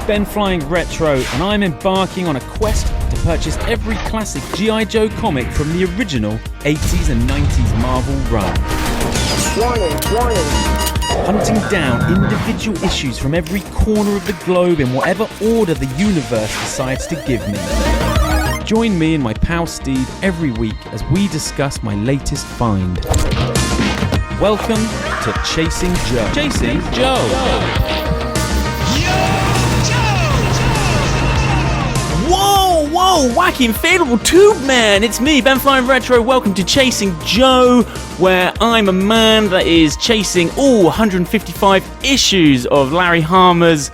BenFlyingRetro, and I'm embarking on a quest to purchase every classic GI Joe comic from the original 80s and 90s Marvel run. Warning. Hunting down individual issues from every corner of the globe in whatever order the universe decides to give me. Join me and my pal Steve every week as we discuss my latest find. Welcome to Chasing Joe. Chasing Joe. Whoa, wacky inflatable tube man, it's me, BenFlyingRetro. Welcome to Chasing Joe, where I'm a man that is chasing all 155 issues of Larry Hama's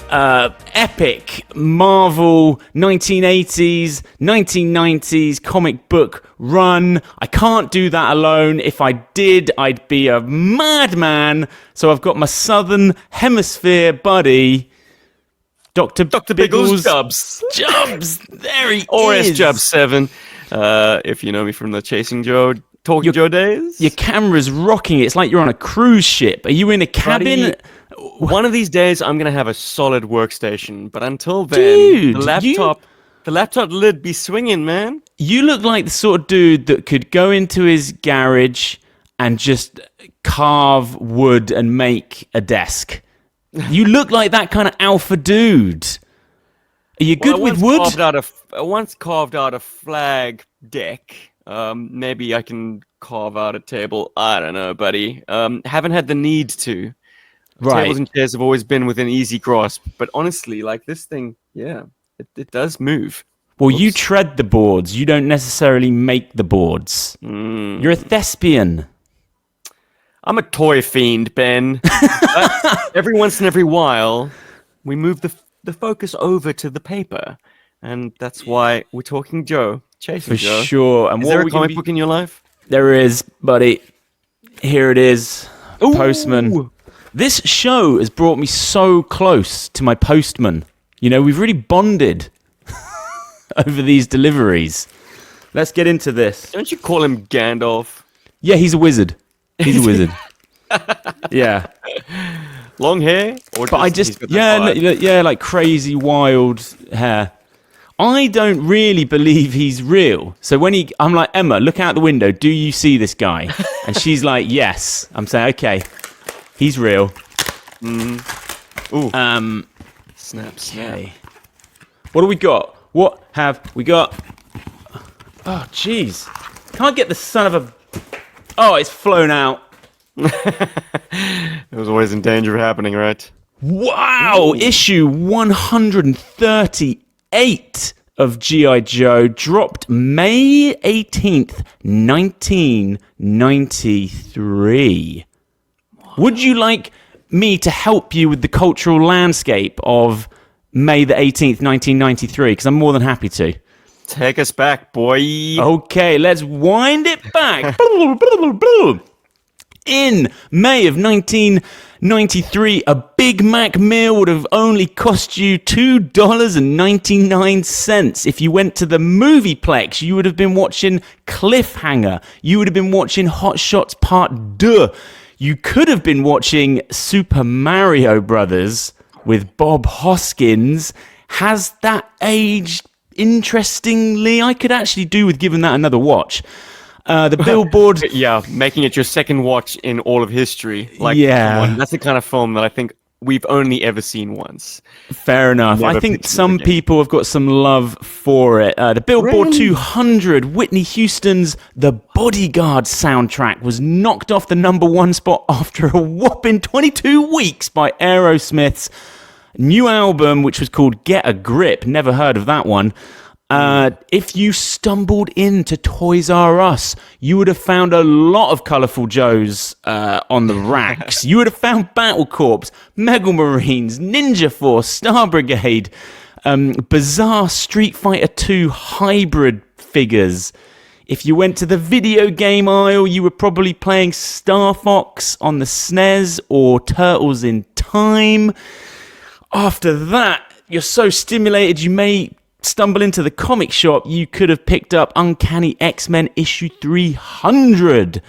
epic Marvel 1980s, 1990s comic book run. I can't do that alone. If I did, I'd be a madman. So I've got my Southern Hemisphere buddy, Dr. Biggles Jubs. There he or is. Or Jubs 7, if you know me from the Chasing Joe, Talking Joe days. Your camera's rocking. It's like you're on a cruise ship. Are you in a cabin? Buddy, one of these days, I'm going to have a solid workstation. But until then, Dude, the laptop lid be swinging, man. You look like the sort of dude that could go into his garage and just carve wood and make a desk. You look like that kind of alpha dude. Are you good with wood? I once carved out a flag deck. Maybe I can carve out a table. I don't know, buddy. Haven't had the need to. Right. Tables and chairs have always been within easy grasp. But honestly, like this thing, yeah, it does move. Well, you tread the boards. You don't necessarily make the boards. You're a thespian. I'm a toy fiend, Ben. But every once in every while, we move the focus over to the paper. And that's why we're talking Joe. Chasing Joe. For sure. And is there a comic book in your life? There is, buddy. Here it is. Ooh. Postman. This show has brought me so close to my postman. You know, we've really bonded over these deliveries. Let's get into this. Don't you call him Gandalf? Yeah, he's a wizard. He's a wizard. Yeah. Long hair? But I just, yeah, like crazy wild hair. I don't really believe he's real. So when I'm like, Emma, look out the window. Do you see this guy? And she's like, yes. I'm saying, okay, he's real. Ooh. Snap. Okay. What do we got? What have we got? Oh, jeez. Can't get the son of a... Oh, it's flown out. It was always in danger of happening, right? Wow! Ooh. Issue 138 of GI Joe dropped May 18th, 1993. Wow. Would you like me to help you with the cultural landscape of May the 18th, 1993? Because I'm more than happy to. Take us back, boy. Okay, let's wind it back. In May of 1993, a Big Mac meal would have only cost you $2.99. If you went to the Movieplex, you would have been watching Cliffhanger. You would have been watching Hot Shots Part 2. You could have been watching Super Mario Brothers with Bob Hoskins. Has that aged interestingly? I could actually do with giving that another watch. The Billboard... Yeah, making it your second watch in all of history. Like, yeah. Come on, that's the kind of film that I think we've only ever seen once. Fair enough. Never I think some people have got some love for it. The Billboard 200, Whitney Houston's The Bodyguard soundtrack was knocked off the number one spot after a whopping 22 weeks by Aerosmith's new album, which was called Get a Grip. Never heard of that one. If you stumbled into Toys R Us, you would have found a lot of Colourful Joes on the racks. You would have found Battle Corps, Mega Marines, Ninja Force, Star Brigade, bizarre Street Fighter 2 hybrid figures. If you went to the video game aisle, you were probably playing Star Fox on the SNES or Turtles in Time. After that, you're so stimulated you may stumble into the comic shop. You could have picked up Uncanny X-Men issue 300.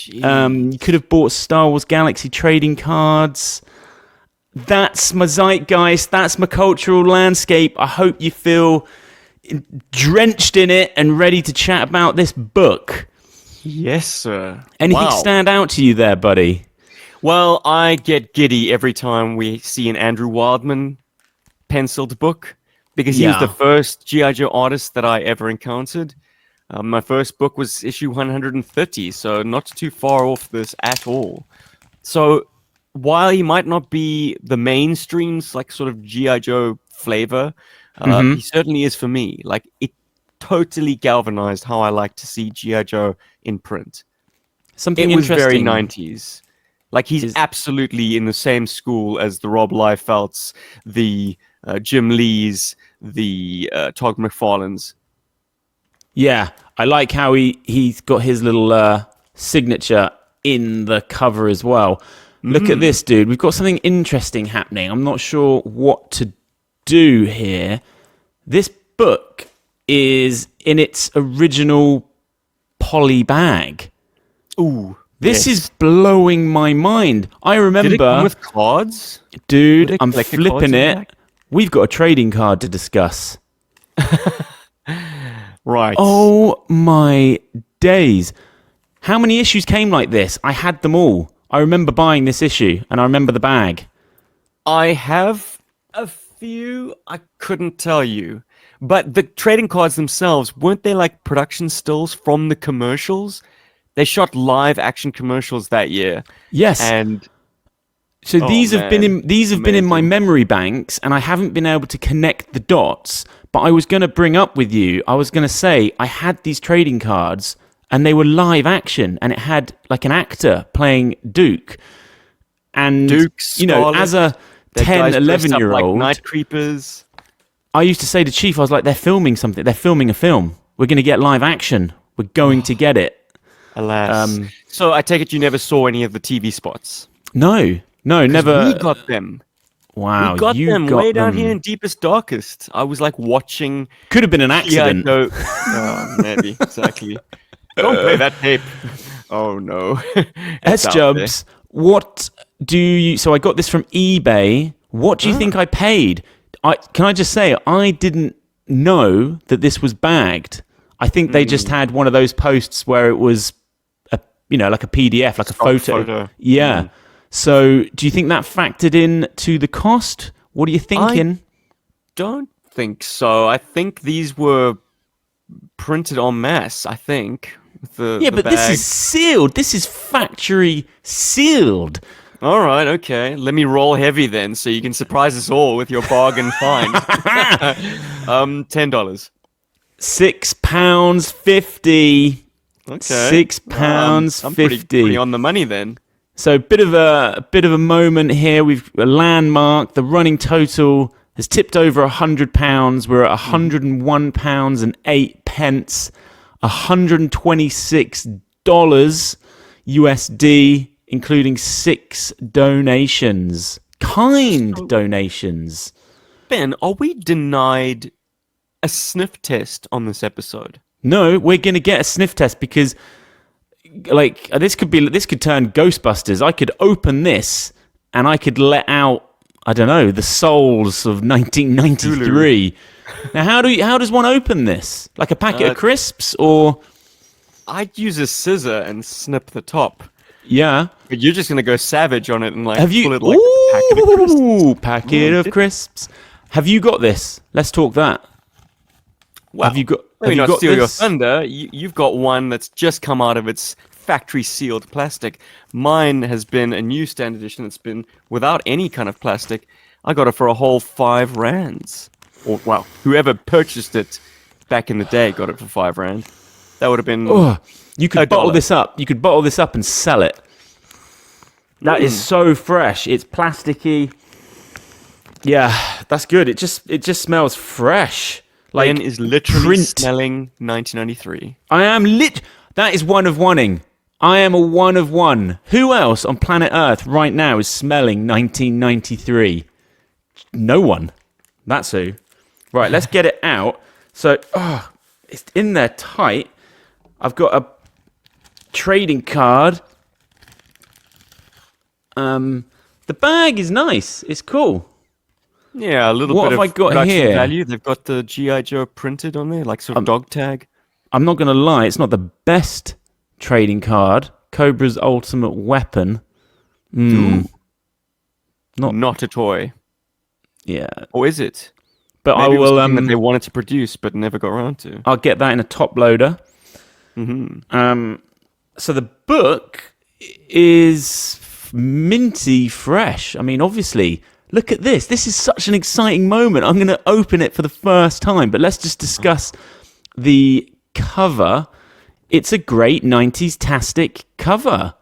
You could have bought Star Wars Galaxy trading cards. That's my zeitgeist. That's my cultural landscape. I hope you feel drenched in it and ready to chat about this book. Yes, sir. Anything Wow. stand out to you there, buddy? Well, I get giddy every time we see an Andrew Wildman penciled book because he was the Yeah. first GI Joe artist that I ever encountered. My first book was issue 130, so not too far off this at all. So while he might not be the mainstream's like sort of GI Joe flavor, he certainly is for me. Like it totally galvanized how I like to see GI Joe in print. Something It was very interesting. 90s. Like he's absolutely in the same school as the Rob Liefelds, the Jim Lees, the Todd McFarlanes. Yeah, I like how he's got his little signature in the cover as well. Look at this, dude. We've got something interesting happening. I'm not sure what to do here. This book is in its original poly bag. Ooh. This yes. is blowing my mind. I remember, Did it come with cards? dude, Were they I'm collector cards flipping in the it. back? We've got a trading card to discuss. Right. Oh my days. How many issues came like this? I had them all. I remember buying this issue and I remember the bag. I have a few. I couldn't tell you. But the trading cards themselves, weren't they like production stills from the commercials? They shot live action commercials that year. Yes. And So these have been man. in my Amazing. memory banks and I haven't been able to connect the dots, but I was going to bring up with you. I was going to say I had these trading cards and they were live action and it had like an actor playing Duke. And Duke, you know, Scarlet, as a that 10, guy's dressed up 11-year-old, like Night Creepers. I used to say to Chief, I was like, they're filming something. They're filming a film. We're going to get live action. We're going to get it. Alas. So I take it you never saw any of the TV spots. No, never. We got them. Wow, We got you them got way down them. here in deepest, darkest. I was like watching. Could have been an Yeah, accident. no. Oh, maybe exactly. Don't play that tape. Oh no. It's out there. S-Jubs, what do you... So I got this from eBay. What do you think I paid? Can I just say, I didn't know that this was bagged. I think they just had one of those posts where it was, like a PDF, like a Stock photo. photo. Yeah. So do you think that factored in to the cost? What are you thinking? Don't think so. I think these were printed en masse. I think. Yeah, but this is sealed. This is factory sealed. All right, okay. Let me roll heavy then, so you can surprise us all with your bargain find. $10. £6.50. Okay. £6.50. I'm pretty on the money then. So bit of a moment here. We've a landmark. The running total has tipped over £100. We're at £101 and 8 pence. $126 USD, including 6 donations. Kind donations. Ben, are we denied a sniff test on this episode? No, we're gonna get a sniff test because, like, this could turn Ghostbusters. I could open this and I could let out, I don't know, the souls of 1993. Now, how does one open this? Like a packet of crisps, or? I'd use a scissor and snip the top. Yeah. But you're just gonna go savage on it and like Have you? pull it like a packet of crisps. Ooh, packet of crisps. Have you got this? Let's talk that. Well, Have you got? let me have you not got steal your this? thunder. You've got one that's just come out of its factory sealed plastic. Mine has been a newsstand edition that's been without any kind of plastic. I got it for a whole 5 rands. Or well, whoever purchased it back in the day got it for 5 rand. That would have been. Oh, you could bottle $1. this up. You could bottle this up and sell it. That is so fresh. It's plasticky. Yeah, that's good. It just smells fresh. Like Ben is literally print. smelling 1993. I am That is one of oneing. I am a one of one. Who else on planet Earth right now is smelling 1993? No one. That's who. Right, let's get it out. So, it's in there tight. I've got a trading card. The bag is nice. It's cool. Yeah, a little What bit have of I got production here? value. They've got the GI Joe printed on there, like sort of dog tag. I'm not going to lie. It's not the best trading card. Cobra's ultimate weapon. Ooh. Not- Not a toy. Yeah. Or is it? But Maybe I it was will. something that they wanted to produce but never got around to. I'll get that in a top loader. Mm-hmm. So the book is minty fresh. I mean, obviously, look at this. This is such an exciting moment. I'm going to open it for the first time. But let's just discuss the cover. It's a great 90s-tastic cover.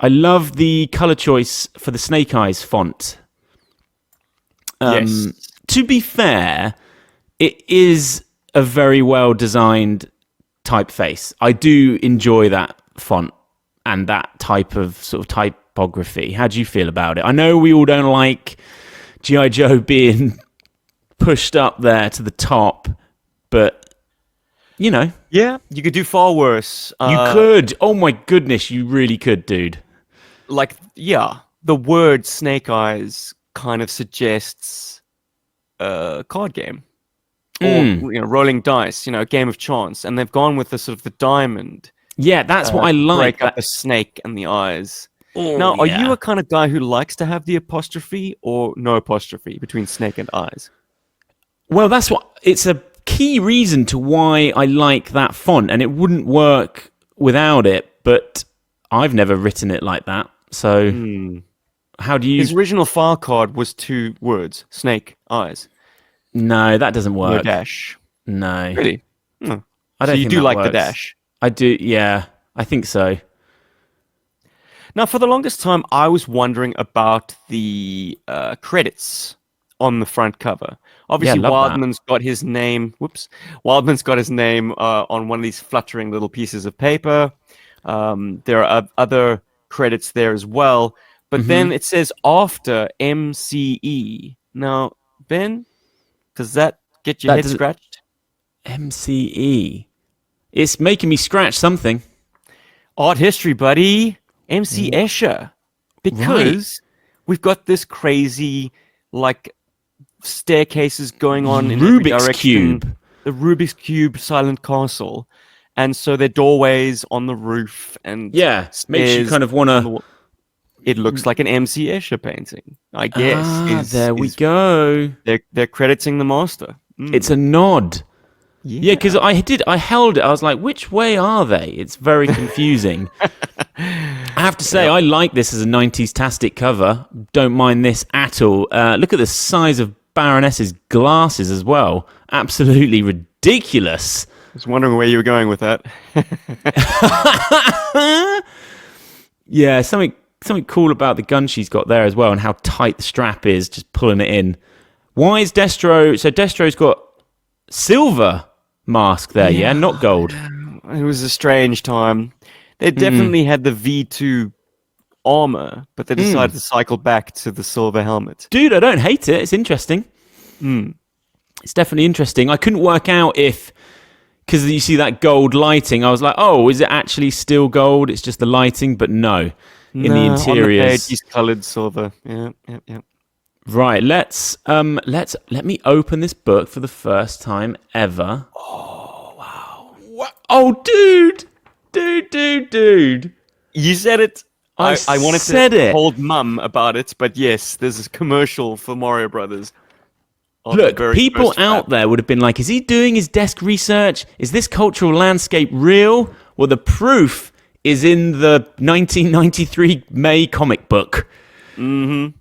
I love the color choice for the Snake Eyes font. Yes. To be fair, it is a very well-designed typeface. I do enjoy that font and that type of sort of typography. How do you feel about it? I know we all don't like GI Joe being pushed up there to the top, but you know, Yeah, you could do far worse. you could. Oh my goodness, you really could, dude. Like, yeah, the word Snake Eyes kind of suggests a card game. Or, rolling dice, a game of chance. And they've gone with the sort of the diamond. Yeah, that's what I like. Break up the snake and the eyes. Oh, Now, are yeah. you a kind of guy who likes to have the apostrophe or no apostrophe between snake and eyes? Well, it's a key reason to why I like that font, and it wouldn't work without it, but I've never written it like that. So how do you... His original file card was 2 words, snake, eyes. No, that doesn't No work. dash. No. Really? I don't So you think do that like the works. dash? I do, yeah. I think so. Now, for the longest time, I was wondering about the credits on the front cover. Obviously, love that. Wildman's got his name. Wildman's got his name on one of these fluttering little pieces of paper. There are other credits there as well, but then it says after MCE. Now, Ben, does that get your head scratched? MCE. It's making me scratch something. Art history, buddy. MC Escher. Because we've got this crazy, like, staircases going on in every Rubik's direction. Cube. The Rubik's Cube silent castle. And so there are doorways on the roof and Yeah, makes you stairs kind of want on the to... wall. It looks like an MC Escher painting, I guess. There we go. They're crediting the master. It's a nod. Yeah, because I held it. I was like, which way are they? It's very confusing. I have to say, I like this as a 90s-tastic cover. Don't mind this at all. Look at the size of Baroness's glasses as well. Absolutely ridiculous. I was wondering where you were going with that. Yeah, something cool about the gun she's got there as well, and how tight the strap is, just pulling it in. Why is Destro... So Destro's got silver mask there, yeah? Not gold. It was a strange time. They definitely had the V2 armor, but they decided to cycle back to the silver helmet. Dude, I don't hate it. It's interesting. It's definitely interesting. I couldn't work out if... Because you see that gold lighting, I was like, oh, is it actually still gold? It's just the lighting, but no. In the interiors. On the page, he's colored silver. Yeah. Right, let me open this book for the first time ever. Oh, wow. Oh, dude. You said it. I wanted said to it. hold mum about it, but yes, there's a commercial for Mario Brothers. Look, people out there would have been like, is he doing his desk research? Is this cultural landscape real? Well, the proof is in the 1993 May comic book. Yeah,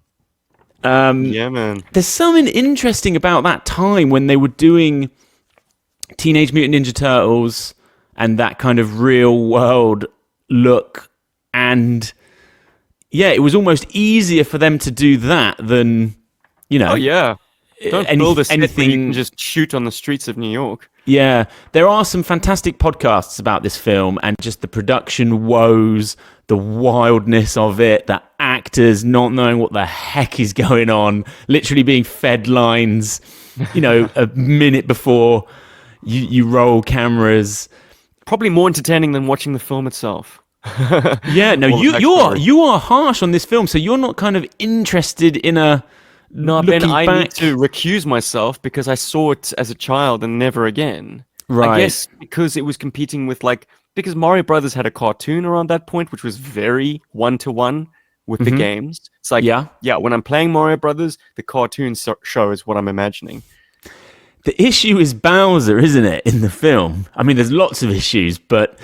man. There's something interesting about that time when they were doing Teenage Mutant Ninja Turtles and that kind of real world look. And yeah, it was almost easier for them to do that than, Oh, yeah. Don't build a set where you can just shoot on the streets of New York. Yeah, there are some fantastic podcasts about this film and just the production woes, the wildness of it, the actors not knowing what the heck is going on, literally being fed lines, a minute before you roll cameras. Probably more entertaining than watching the film itself. Yeah, no, All the backstory. you are harsh on this film, so you're not kind of interested in a No, Ben, looking I back. need to recuse myself because I saw it as a child and never again. I Right. guess because it was competing with because Mario Brothers had a cartoon around that point, which was very one-to-one with the games. It's like, Yeah. yeah, when I'm playing Mario Brothers, the cartoon show is what I'm imagining. The issue is Bowser, isn't it, in the film? I mean, there's lots of issues, but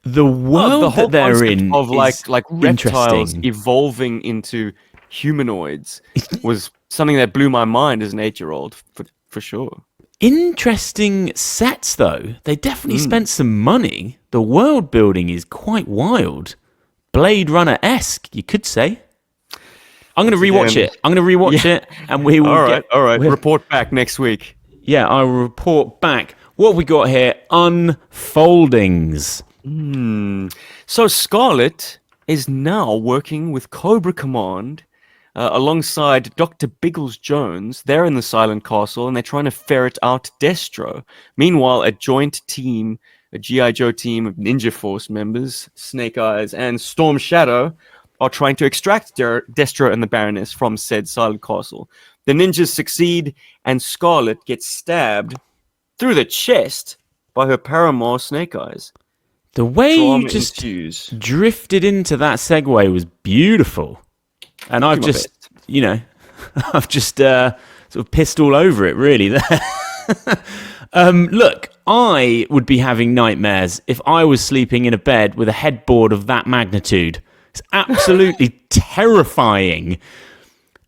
the world The whole that they're concept in of is reptiles interesting. evolving into humanoids was something that blew my mind as an 8-year-old, for sure. Interesting sets, though. They definitely spent some money. The world building is quite wild. Blade Runner-esque, you could say. I'm going to rewatch Again, it. I'm going to rewatch it, and we will all right. we'll- Report back next week. Yeah, I'll report back. What have we got here? Unfoldings. So Scarlet is now working with Cobra Command alongside Dr. Biggles Jones. They're in the Silent Castle and they're trying to ferret out Destro. Meanwhile, a joint team, a GI Joe team of Ninja Force members, Snake Eyes and Storm Shadow, are trying to extract Destro and the Baroness from said Silent Castle. The ninjas succeed and Scarlet gets stabbed through the chest by her paramour Snake Eyes. The way Drama you just ensues. drifted into that segue was beautiful. And I've my just, best. I've just sort of pissed all over it, really. Look, I would be having nightmares if I was sleeping in a bed with a headboard of that magnitude. It's absolutely terrifying.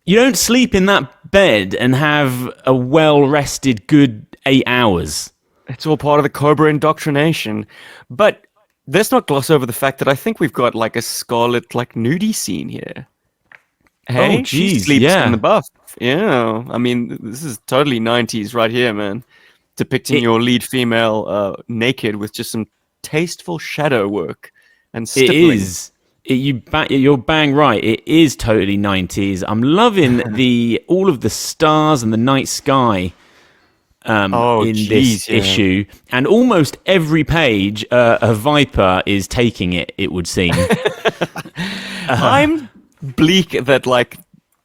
You don't sleep in that bed and have a well-rested good 8 hours. It's all part of the Cobra indoctrination. But let's not gloss over the fact that I think we've got like a Scarlet nudie scene here. Hey, Oh, she geez, sleeps yeah. in the buff. Yeah, I mean, this is totally 90s right here, man. Depicting your lead female naked with just some tasteful shadow work and It stippling. is. You're bang right. It is totally 90s. I'm loving all of the stars and the night sky in this yeah. issue, and almost every page a viper is taking it. It would seem. I'm bleak that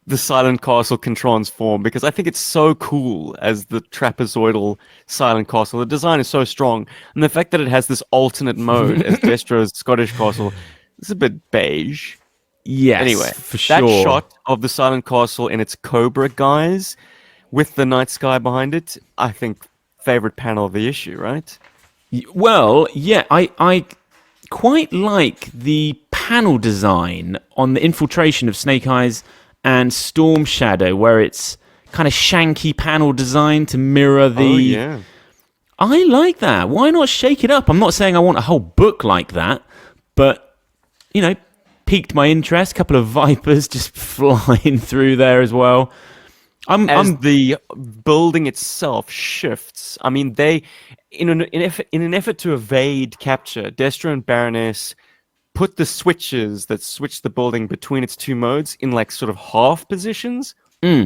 the Silent Castle can transform because I think it's so cool as the trapezoidal Silent Castle. The design is so strong, and the fact that it has this alternate mode as Destro's Scottish Castle is a bit beige. Yes, Anyway, for sure. that shot of the Silent Castle in its Cobra guise with the night sky behind it, I think favorite panel of the issue, right? Well, yeah, I quite like the panel design on the infiltration of Snake Eyes and Storm Shadow, where it's kind of shanky panel design to mirror the. Oh, yeah. I like that. Why not shake it up? I'm not saying I want a whole book like that, but piqued my interest. A couple of vipers just flying through there as well. As the building itself shifts, I mean, they, in an effort to evade capture, Destro and Baroness put the switches that switch the building between its two modes in sort of half positions.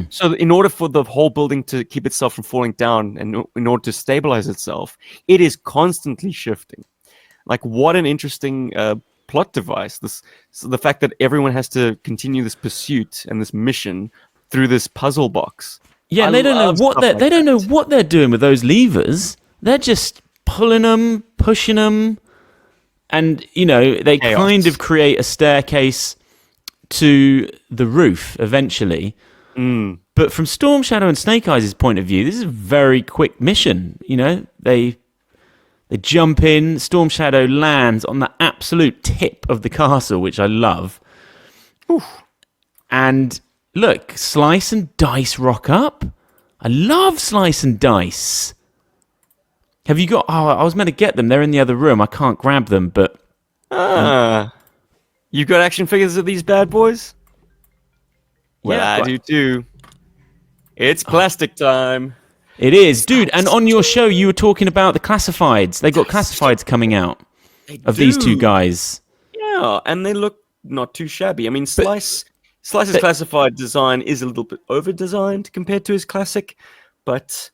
So in order for the whole building to keep itself from falling down and in order to stabilize itself, it is constantly shifting. What an interesting plot device. The fact that everyone has to continue this pursuit and this mission through this puzzle box. Yeah, they don't know what they don't know what they're doing with those levers. They're just pulling them, pushing them, and they Chaos. kind of create a staircase to the roof eventually. But from Storm Shadow and Snake Eyes' point of view, this is a very quick mission. They jump in. Storm Shadow lands on the absolute tip of the castle, which I love. Oof. And look, Slice and Dice rock up. I love Slice and Dice. Have you got... Oh, I was meant to get them. They're in the other room. I can't grab them, but... You got action figures of these bad boys? Well, Yeah, I but- do too. It's plastic time. It is. Dude, and on your show, you were talking about the classifieds. They got classifieds coming out of these two guys. Yeah, and they look not too shabby. I mean, Slice's classified design is a little bit over-designed compared to his classic, but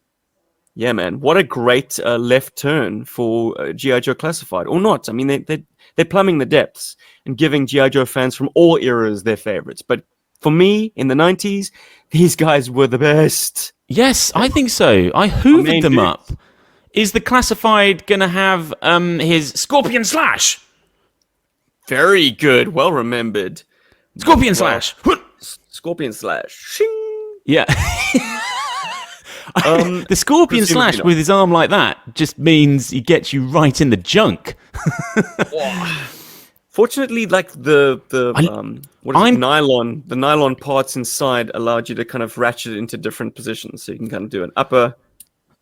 Yeah, man. What a great left turn for GI Joe Classified, or not. I mean, they're plumbing the depths and giving GI Joe fans from all eras their favorites. But for me, in the 90s, these guys were the best. Yes, I think so. I hoovered main them dudes. up. Is the Classified going to have his Scorpion Slash? Very good. Well remembered. Scorpion Slash. Scorpion Slash. Shing. Yeah. The Scorpion presumably Slash not. with his arm like that just means he gets you right in the junk. Fortunately, like the I'm- nylon parts inside allowed you to kind of ratchet it into different positions, so you can kind of do an upper.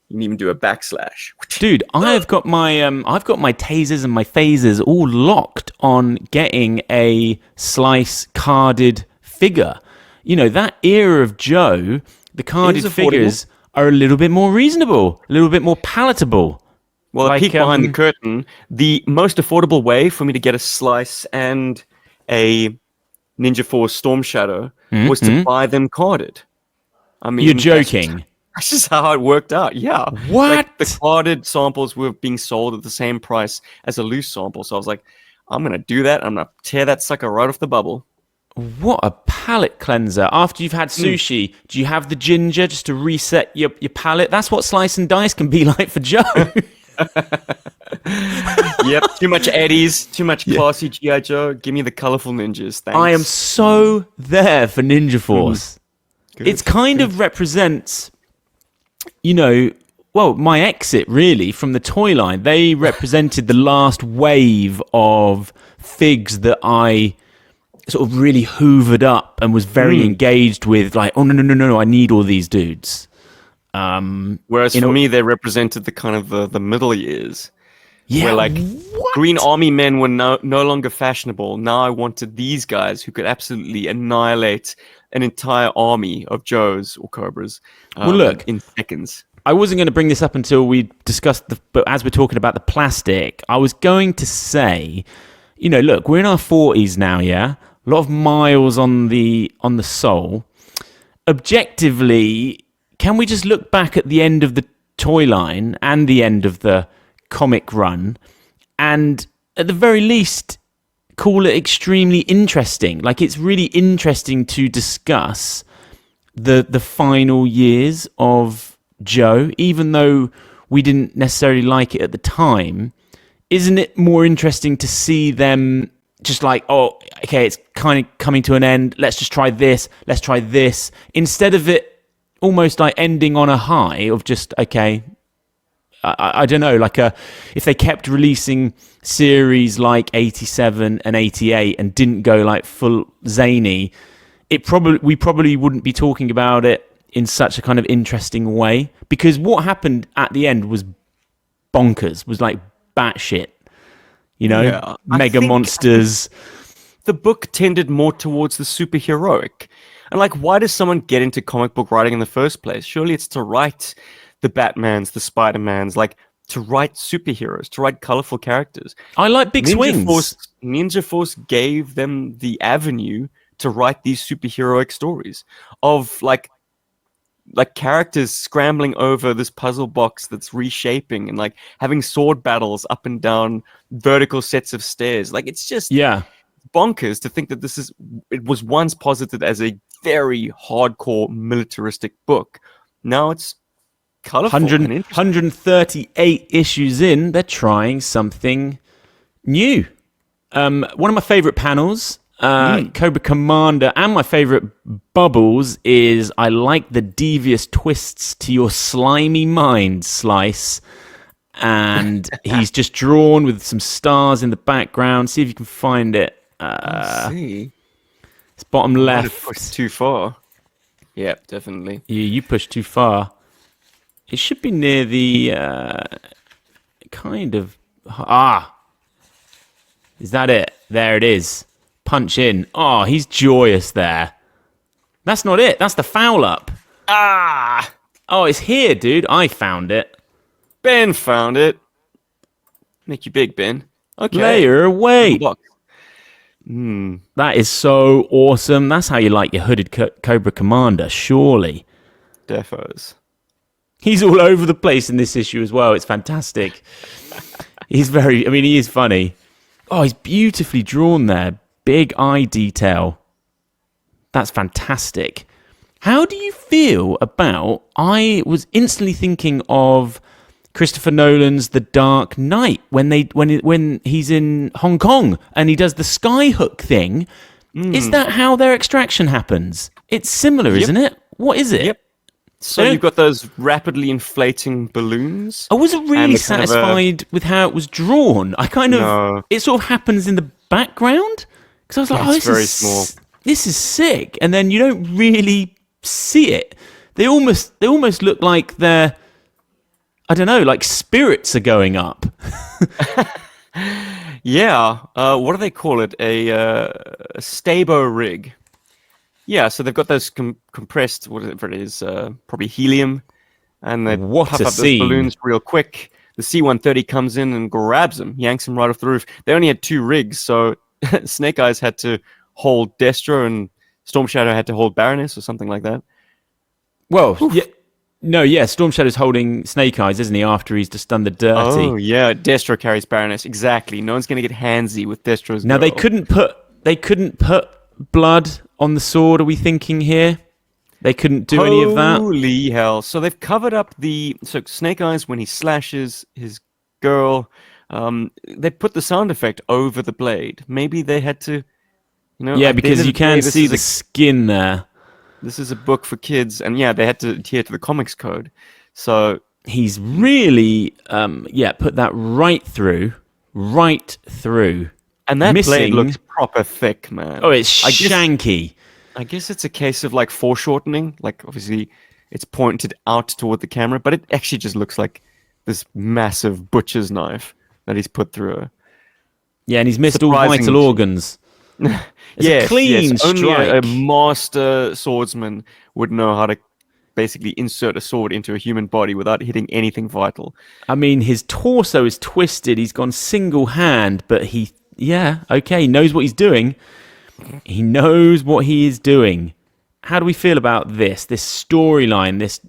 You can even do a backslash. Dude, I've got my tasers and my phasers all locked on getting a Slice carded figure. You know, that era of Joe, the carded affordable. figures are a little bit more reasonable, a little bit more palatable. Well, Like, a peek behind the curtain, the most affordable way for me to get a Slice and a Ninja Force Storm Shadow was to buy them carded. I mean, You're joking. That's just how it worked out. Yeah. What? Like, the carded samples were being sold at the same price as a loose sample. So I was like, I'm going to do that. I'm going to tear that sucker right off the bubble. What a palate cleanser. After you've had sushi, do you have the ginger just to reset your palate? That's what Slice and Dice can be like for Joe. Yep. Too much Eddies, too much classy GI Joe. Give me the colorful ninjas. Thanks. I am so there for Ninja Force. It's kind of represents, you know, well, my exit really from the toy line. They represented the last wave of figs that I sort of really hoovered up and was very engaged with. Like, oh no, I need all these dudes. Whereas for me, they represented the kind of the middle years. Yeah, Where like what? Green Army men were no longer fashionable. Now I wanted these guys who could absolutely annihilate an entire army of Joes or Cobras look, in seconds. I wasn't going to bring this up until we discussed but as we're talking about the plastic, I was going to say, you know, look, we're in our 40s now, yeah? A lot of miles on the soul. Objectively, can we just look back at the end of the toy line and the end of the comic run and at the very least call it extremely interesting? Like, it's really interesting to discuss the final years of Joe, even though we didn't necessarily like it at the time. Isn't it more interesting to see them just like, oh, okay, it's kind of coming to an end, let's just try this, let's try this, instead of it almost like ending on a high of just, okay, I don't know, like if they kept releasing series like 87 and 88 and didn't go like full zany, we probably wouldn't be talking about it in such a kind of interesting way, because what happened at the end was bonkers, was like batshit, you know, Yeah, mega monsters. The book tended more towards the superheroic. And like, why does someone get into comic book writing in the first place? Surely it's to write the Batmans, the Spider-Mans, like to write superheroes, to write colorful characters. I like big swings. Ninja Force gave them the avenue to write these superheroic stories of like characters scrambling over this puzzle box that's reshaping and like having sword battles up and down vertical sets of stairs. Like, it's just bonkers to think that it was once posited as a very hardcore militaristic book. Now it's colorful. 138 issues in, they're trying something new. One of my favorite panels, Cobra Commander, and my favorite bubbles is, I like the devious twists to your slimy mind, Slice. And he's just drawn with some stars in the background. See if you can find it. Let's see. It's bottom left. Pushed too far. Yeah, definitely. You pushed too far. It should be near the kind of... Is that it? There it is. Punch in. Oh, he's joyous there. That's not it. That's the foul up. Oh, it's here, dude. I found it. Ben found it. Make you big, Ben. Okay. Layer weight. Look. That is so awesome. That's how you like your hooded Cobra Commander, surely. Defos. He's all over the place in this issue as well. It's fantastic. He is funny. Oh, he's beautifully drawn there. Big eye detail. That's fantastic. How do you feel about... I was instantly thinking of Christopher Nolan's The Dark Knight when he's in Hong Kong and he does the skyhook thing. Is that how their extraction happens? It's similar, isn't it? What is it? Yep. So you've got those rapidly inflating balloons. I wasn't really satisfied with how it was drawn. It sort of happens in the background because I was like, it's very small. This is sick, and then you don't really see it. They almost look like they're, I don't know, like spirits are going up. Yeah. What do they call it? A stabo rig. Yeah, so they've got those compressed, whatever it is, probably helium, and they puff up those balloons real quick. The C-130 comes in and grabs them, yanks them right off the roof. They only had 2 rigs, so Snake Eyes had to hold Destro and Storm Shadow had to hold Baroness or something like that. Well, Storm Shadow's holding Snake Eyes, isn't he, after he's just done the dirty. Oh, yeah, Destro carries Baroness, exactly. No one's going to get handsy with Destro's Now, girl. they couldn't put blood on the sword, are we thinking here? They couldn't do any of that? Holy hell. So they've covered up so Snake Eyes, when he slashes his girl, they put the sound effect over the blade. Maybe they had to, Yeah, because you can see the skin there. This is a book for kids, and yeah, they had to adhere to the comics code. So he's really, put that right through. And that blade looks proper thick, man. Oh, it's shanky. I guess it's a case of like foreshortening. Like obviously, it's pointed out toward the camera, but it actually just looks like this massive butcher's knife that he's put through her. Yeah, and he's missed all vital organs. Yes, a clean only strike. a master swordsman would know how to basically insert a sword into a human body without hitting anything vital. I mean, his torso is twisted. He's gone single hand, but he knows what he's doing. He knows what he is doing. How do we feel about this storyline, this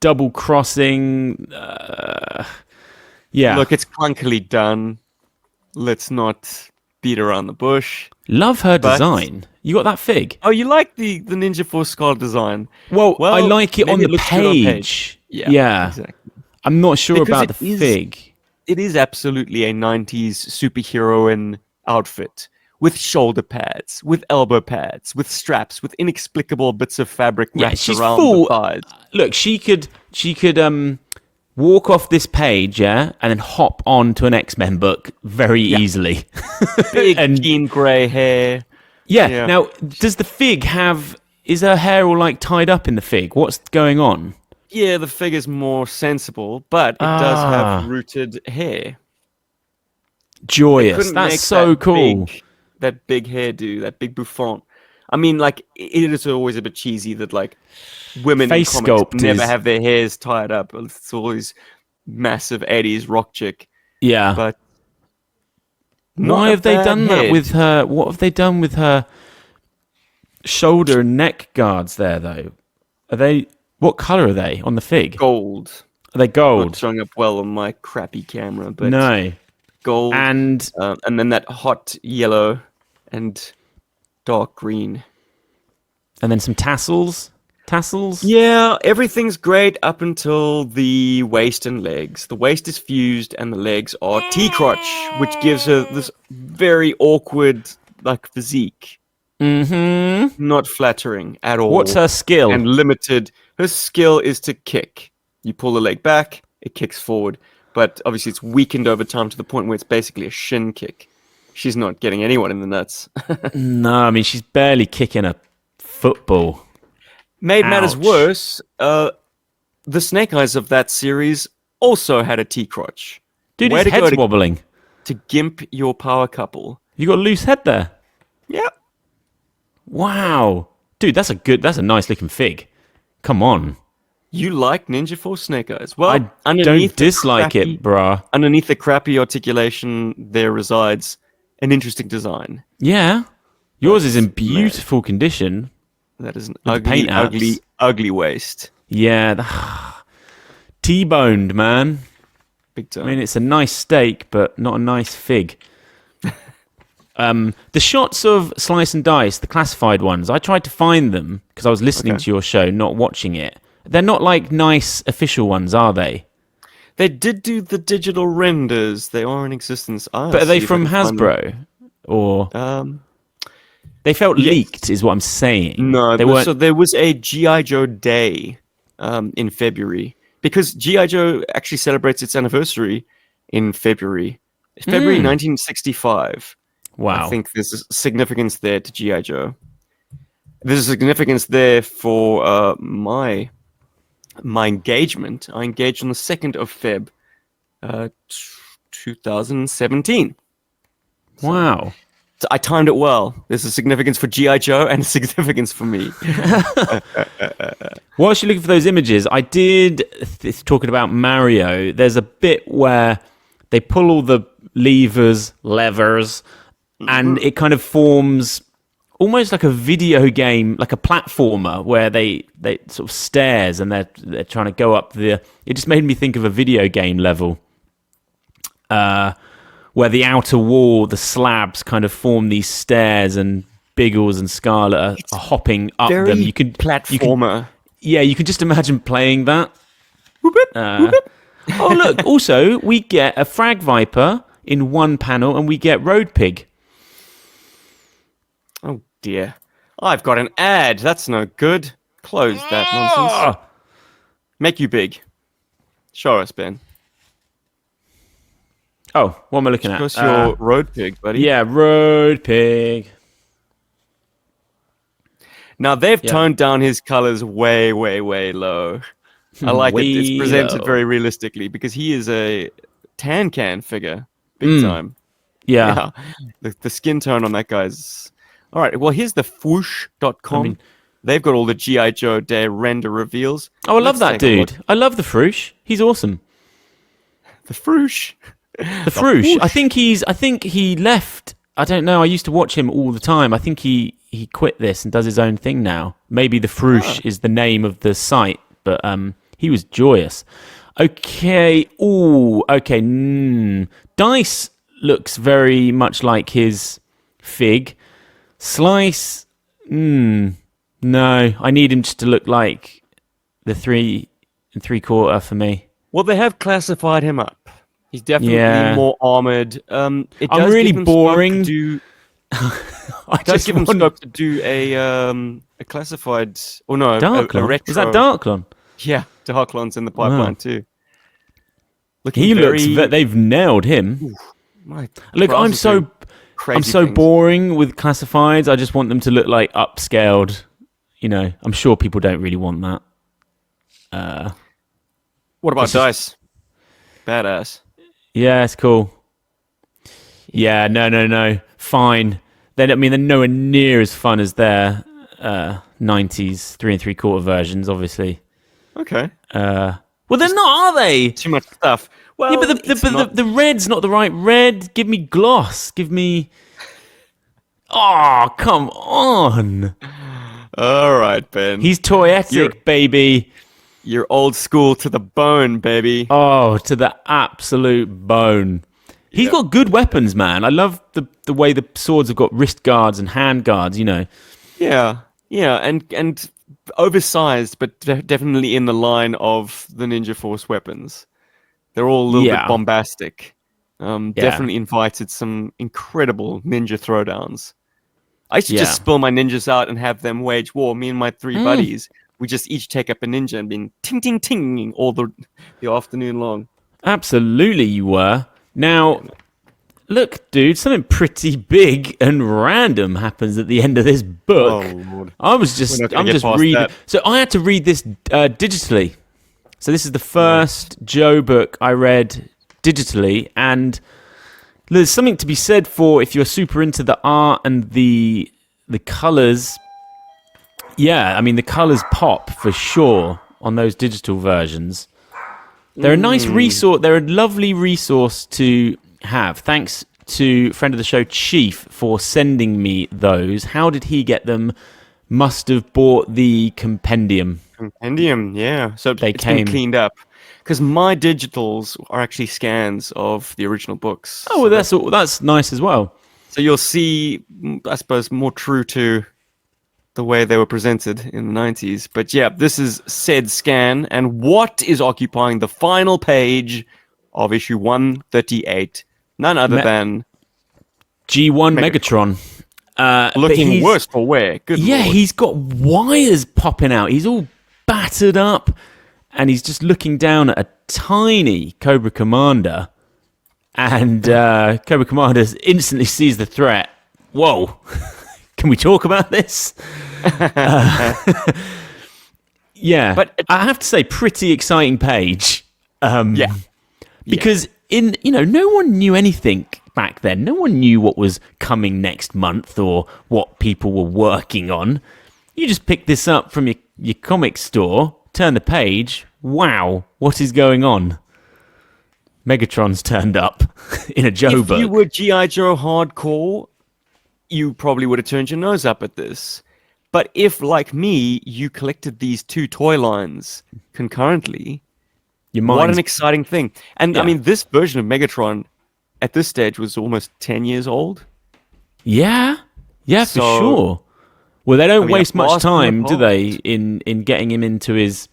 double crossing? Look, it's clunkily done. Let's not beat around the bush. Love her design. You got that fig? Oh, you like the Ninja Force Scar design? Well, I like it on the page. Yeah. Exactly. I'm not sure about the fig. It is absolutely a 90s superheroine outfit with shoulder pads, with elbow pads, with straps, with inexplicable bits of fabric wrapped around the thighs. Look, she could walk off this page, and then hop on to an X-Men book very easily. Big keen grey hair. Yeah. Now, does the fig is her hair all like tied up in the fig? What's going on? Yeah, the fig is more sensible, but it does have rooted hair. Joyous. That's so cool. That big hairdo, that big bouffant. I mean, like, it is always a bit cheesy that, like, women in comics never have their hairs tied up. It's always massive 80s rock chick. Yeah. But why have they done that with her? What have they done with her shoulder and neck guards there, though? What colour are they on the fig? Gold. Are they gold? Not showing up well on my crappy camera, but no. Gold. And then that hot yellow and dark green. And then some tassels. Yeah, everything's great up until the waist and legs. The waist is fused and the legs are T-crotch, which gives her this very awkward, like, physique. Mm-hmm. Not flattering at all. What's her skill? And limited. Her skill is to kick. You pull the leg back, it kicks forward. But obviously it's weakened over time to the point where it's basically a shin kick. She's not getting anyone in the nuts. No, I mean, she's barely kicking a football. Made matters worse, the Snake Eyes of that series also had a T-crotch. Dude, his head's wobbling. To gimp your power couple. You got a loose head there. Yep. Wow. Dude, that's a nice looking fig. Come on. You like Ninja Force Snake Eyes? Well, I don't dislike it, brah. Underneath the crappy articulation, there resides an interesting design. Yeah. Yours is in beautiful condition. That is an ugly waist. Yeah. T-boned, man. Big time. I mean, it's a nice steak, but not a nice fig. The shots of Slice and Dice, the classified ones, I tried to find them because I was listening to your show, not watching it. They're not like nice official ones, are they? They did do the digital renders. They are in existence. But are they from Hasbro? Or they felt leaked, is what I'm saying. No, they weren't. So there was a GI Joe Day in February because GI Joe actually celebrates its anniversary in February, February 1965. Wow. I think there's a significance there to GI Joe. There's a significance there for my engagement. I engaged on the 2nd of Feb, 2017. Wow. So I timed it well. There's a significance for GI Joe and a significance for me. Whilst you're looking for those images, I did, talking about Mario, there's a bit where they pull all the levers, and it kind of forms almost like a video game, like a platformer where they sort of stairs and they're trying to go up the... It just made me think of a video game level where the outer wall, the slabs kind of form these stairs and Biggles and Scarlet are hopping up them. You can platformer. You can just imagine playing that. Oh, look, also, we get a Frag Viper in one panel and we get Road Pig. Oh, dear. I've got an ad. That's no good. Close that nonsense. Make you big. Show us, Ben. Oh, what am I looking at? What's your Road Pig, buddy? Yeah, Road Pig. Now, they've toned down his colors way, way, way low. I like it. It's presented very realistically because he is a tan can figure. Big time. Yeah. The skin tone on that guy's... All right, well, here's the Fwoosh.com. They've got all the G.I. Joe Day render reveals. Oh, I love that dude. I love the Froosh. He's awesome. The Froosh? The Froosh. I think he left. I don't know. I used to watch him all the time. I think he quit this and does his own thing now. Maybe the Froosh is the name of the site, but he was joyous. Okay. Ooh, okay. Dice looks very much like his fig. Slice, no. I need him just to look like the 3 3/4 for me. Well, they have classified him up. He's definitely more armored. It does I'm really give him boring. It does give him scope to do a classified, or no, a retro. Was that Darklon? Yeah, Darklon's in the pipeline too. They've nailed him. Look, I'm so boring with classifieds. I just want them to look like upscaled. You know, I'm sure people don't really want that. What about Dice? Badass. Yeah, it's cool. Yeah, no. Fine. They're nowhere near as fun as their 90s 3 3/4 versions, obviously. Okay. Well, they're not, are they? Too much stuff. Well, yeah, but the red's not the right red. Give me gloss. Give me... Oh, come on. All right, Ben. He's toyetic, baby. You're old school to the bone, baby. Oh, to the absolute bone. He's got good weapons, man. I love the way the swords have got wrist guards and hand guards, you know. Yeah, and oversized, but definitely in the line of the Ninja Force weapons. They're all a little bit bombastic. Definitely invited some incredible ninja throwdowns. I used to just spill my ninjas out and have them wage war. Me and my 3 buddies, we just each take up a ninja and been ting ting ting all the afternoon long. Absolutely, you were. Now, look, dude, something pretty big and random happens at the end of this book. Oh, Lord. I'm just reading. That. So I had to read this digitally. So this is the first Joe book I read digitally, and there's something to be said for if you're super into the art and the colors. Yeah, I mean the colors pop for sure on those digital versions. They're a nice resource. They're a lovely resource to have. Thanks to friend of the show Chief for sending me those. How did he get them? Must have bought the compendium. Compendium, yeah. So it's been cleaned up. Because my digitals are actually scans of the original books. Oh, well, that's nice as well. So you'll see, I suppose, more true to the way they were presented in the 90s. But yeah, this is said scan. And what is occupying the final page of issue 138? None other than G1 Megatron. Looking worse for wear. Good yeah, Lord. he's got wires popping out. He's all battered up. And he's just looking down at a tiny Cobra Commander. And Cobra Commander instantly sees the threat. Whoa. Can we talk about this? Yeah. But I have to say, pretty exciting page. Yeah. Because no one knew anything back then. No one knew what was coming next month or what people were working on. You just pick this up from your comic store, turn the page. Wow, what is going on? Megatron's turned up in a Joburg. If you were GI Joe hardcore, you probably would have turned your nose up at this. But if, like me, you collected these two toy lines concurrently, what an exciting thing. And I mean, this version of Megatron at this stage was almost 10 years old. Yeah, for sure. Well, they don't waste much time, do they, in getting him into his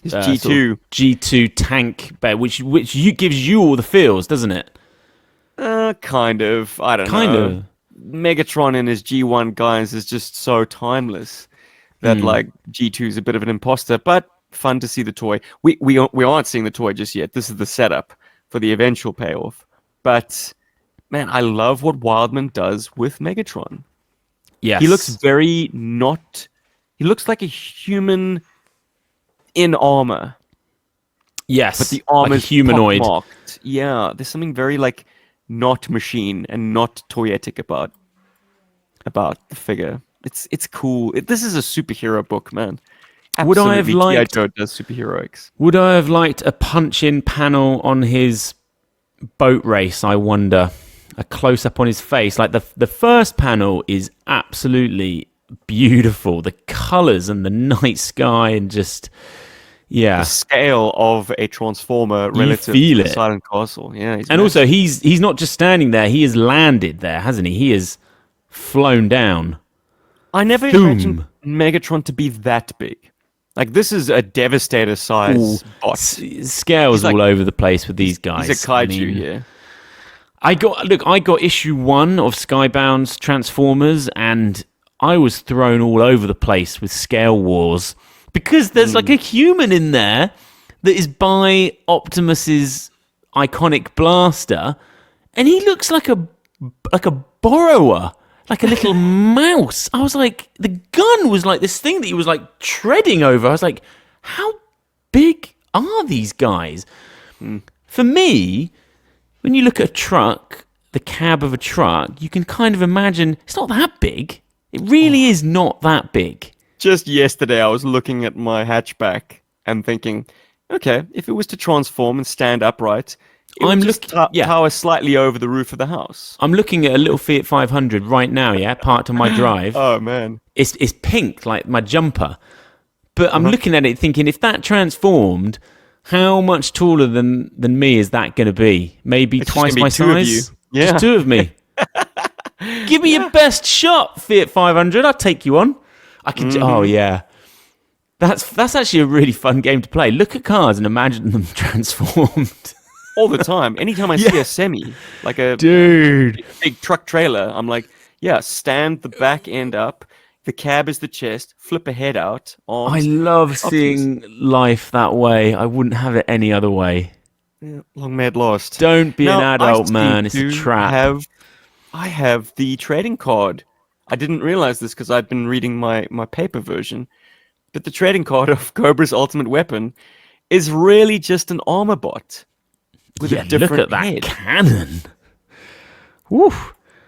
G2 sort of G2 tank bed, which gives you all the feels, doesn't it? Kind of. I don't know. Kind of. Megatron in his G1 guise is just so timeless that like G2 is a bit of an imposter, but fun to see the toy. We aren't seeing the toy just yet. This is the setup for the eventual payoff. But man, I love what Wildman does with Megatron. Yes. He looks he looks like a human in armor. Yes. But the armor is humanoid. pockmarked. Yeah, there's something very like not machine and not toyetic about the figure. It's cool. This is a superhero book, man. Absolutely. Would I have liked G.I. Joe does superheroics. Would I have liked a punch-in panel on his boat race, I wonder? A close-up on his face. Like the first panel is absolutely beautiful. The colours and the night sky and just the scale of a transformer relative to the Silent Castle. Yeah, and also he's not just standing there, he has landed there, hasn't he? He has flown down. I never imagined Megatron to be that big. Like, this is a Devastator size bot. Scales all over the place with these guys. He's a kaiju, I got issue 1 of Skybound's Transformers, and I was thrown all over the place with Scale Wars. Because there's like a human in there that is by Optimus's iconic blaster, and he looks like a borrower, like a little mouse. I was like, the gun was like this thing that he was like treading over. I was like, how big are these guys? For me, when you look at a truck, the cab of a truck, you can kind of imagine it's not that big. It really is not that big. Just yesterday, I was looking at my hatchback and thinking, okay, if it was to transform and stand upright, it would just tower slightly over the roof of the house. I'm looking at a little Fiat 500 right now, parked on my drive. Oh, man. It's pink, like my jumper. But I'm looking at it thinking, if that transformed, how much taller than me is that going to be? Maybe it's twice my size? Yeah. Just 2 of me. Give me your best shot, Fiat 500. I'll take you on. I can. Oh yeah, that's actually a really fun game to play. Look at cars and imagine them transformed all the time. Anytime I see a semi, like a big truck trailer, I'm like, stand the back end up. The cab is the chest. Flip a head out. I love seeing life that way. I wouldn't have it any other way. Yeah, long may it last. Don't be an adult, man. It's a trap. I have the trading card. I didn't realize this because I've been reading my paper version, but the trading card of Cobra's ultimate weapon is really just an armor bot with a different look at that head. Cannon. Woo.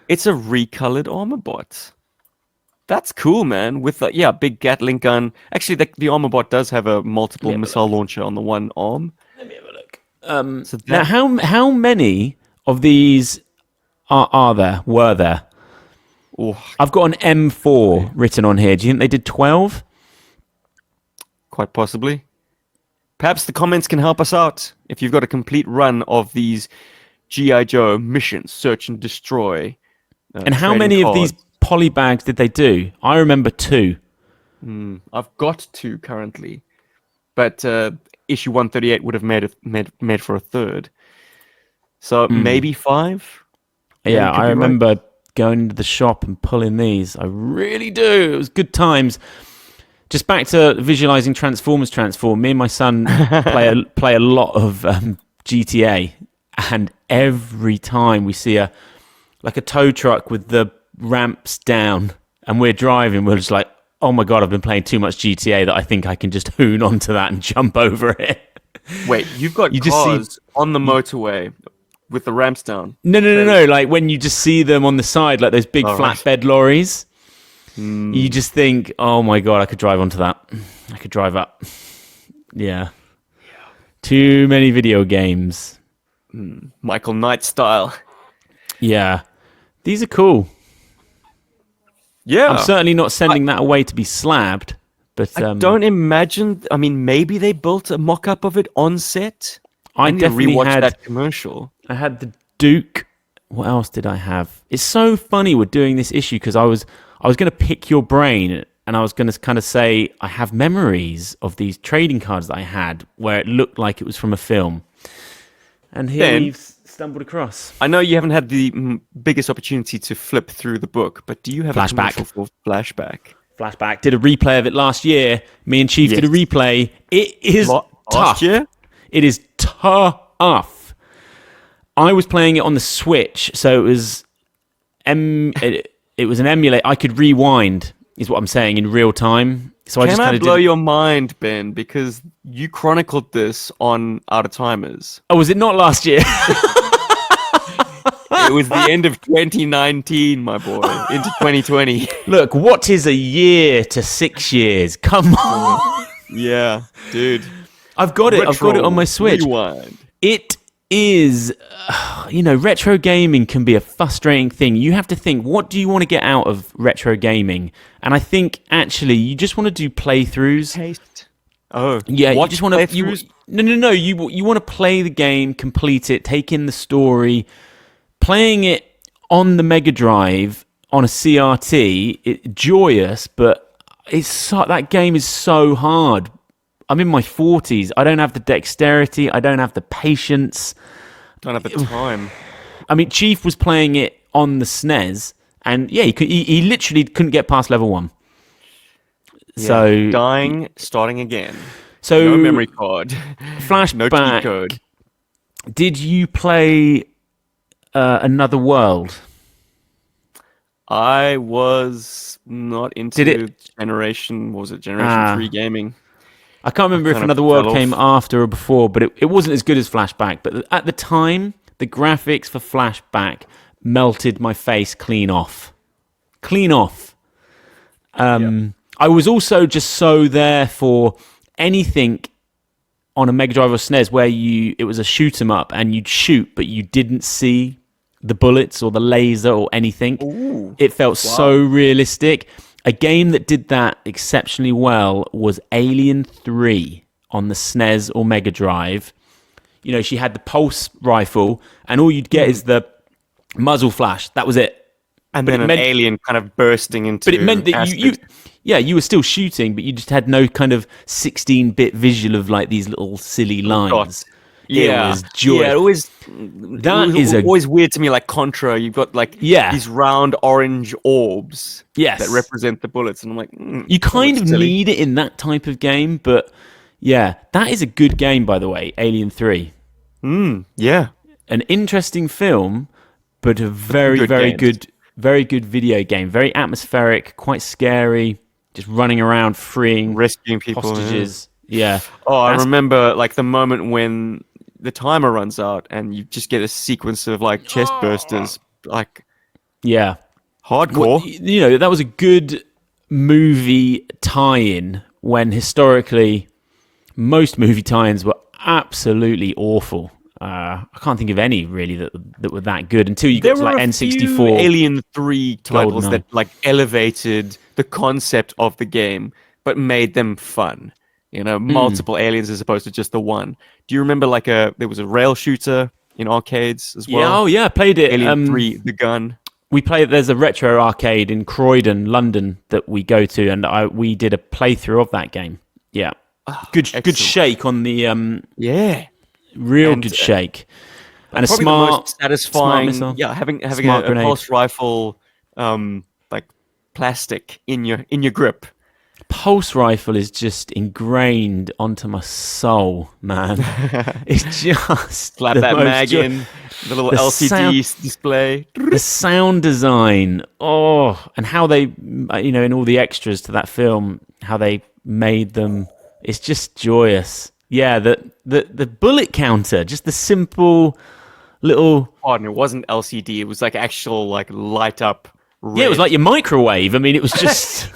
It's a recolored armor bot. That's cool, man. With a big Gatling gun. Actually, the armor bot does have a multiple missile launcher on the one arm. Let me have a look. Now, how many of these were there? Oh, I've got an M4 written on here. Do you think they did 12? Quite possibly. perhaps the comments can help us out. If you've got a complete run of these GI Joe missions, search and destroy. And how many of these polybags did they do? I remember 2. I've got 2 currently, but issue 138 would have made for a third. So maybe 5. Yeah, I remember going into the shop and pulling these. I really do. It was good times. Just back to visualizing Transformers Transform. Me and my son play a lot of GTA, and every time we see a tow truck with the ramps down and we're driving, we're just like, oh my god, I've been playing too much GTA that I think I can just hoon onto that and jump over it. Wait, you've got cars on the motorway with the ramps down? No. Like when you just see them on the side, like those big flatbed lorries. You just think, oh my god, I could drive onto that. I could drive up. Yeah. Too many video games. Michael Knight style. Yeah. These are cool. Yeah. I'm certainly not sending that away to be slabbed. But I don't imagine. I mean, maybe they built a mock-up of it on set. I definitely had that commercial. I had the Duke. What else did I have? It's so funny we're doing this issue because I was going to pick your brain and I was going to kind of say I have memories of these trading cards that I had where it looked like it was from a film. And here we've stumbled across. I know you haven't had the biggest opportunity to flip through the book, but do you have a commercial for Flashback? Flashback. Did a replay of it last year. Me and Chief did a replay. It is tough. Last year? It is tough. I was playing it on the Switch, so it was it was an emulator. I could rewind, is what I'm saying, in real time. So Can I blow your mind, Ben? Because you chronicled this on Out of Timers. Oh, was it not last year? It was the end of 2019, my boy, into 2020. Look, what is a year to 6 years? Come on. Yeah, dude. I've got it. I've got it on my Switch. Rewind. It is, retro gaming can be a frustrating thing. You have to think, what do you want to get out of retro gaming? And I think, actually, you just want to do playthroughs. Taste. Oh, yeah. You just want to. No. You want to play the game, complete it, take in the story. Playing it on the Mega Drive on a CRT, joyous, but that game is so hard. I'm in my 40s. I don't have the dexterity. I don't have the patience. Don't have the time. I mean, Chief was playing it on the SNES, and yeah, he literally couldn't get past level 1. Yeah. So dying, starting again. So no memory card. Flashback. No cheat code. Did you play Another World? I was not into Generation 3 gaming. I can't remember if Another World came after or before, but it wasn't as good as Flashback. But at the time, the graphics for Flashback melted my face clean off. I was also just so there for anything on a Mega Drive or SNES where it was a shoot 'em up and you'd shoot, but you didn't see the bullets or the laser or anything. Ooh, it felt so realistic. A game that did that exceptionally well was Alien 3 on the SNES or Mega Drive. She had the pulse rifle, and all you'd get is the muzzle flash. That was it. And then an alien kind of bursting into. But it meant that you were still shooting, but you just had no kind of 16-bit visual of like these little silly lines. Yeah, it was joyous. Yeah, it was always weird to me. Like Contra, you've got like these round orange orbs that represent the bullets, and I'm like, you kind of need it in that type of game. But yeah, that is a good game, by the way. Alien 3. Yeah, an interesting film, but a very good video game. Very atmospheric, quite scary. Just running around, freeing, rescuing people, hostages. Yeah. Oh, I remember like the moment when the timer runs out and you just get a sequence of like chest bursters, like hardcore. Well, that was a good movie tie-in when historically most movie tie-ins were absolutely awful. I can't think of any really that were that good until you got to like N64. Alien 3 titles that like elevated the concept of the game but made them fun. multiple aliens as opposed to just the one. Do you remember there was a rail shooter in arcades as well? Yeah, oh yeah, I played it. Alien 3, the gun. We played. There's a retro arcade in Croydon, London, that we go to, and we did a playthrough of that game. Yeah, good shake on the real good shake, and a probably smart, the most satisfying. smart missile. Having Smart a grenade. pulse rifle, like plastic in your grip. Pulse rifle is just ingrained onto my soul, man. It's just Slap the that most mag in, the little LCD display. The sound design, and how they, in all the extras to that film, how they made them, it's just joyous. Yeah, the bullet counter, just the simple little. Pardon, it wasn't LCD. It was like actual light up. Red. Yeah, it was like your microwave. I mean, it was just,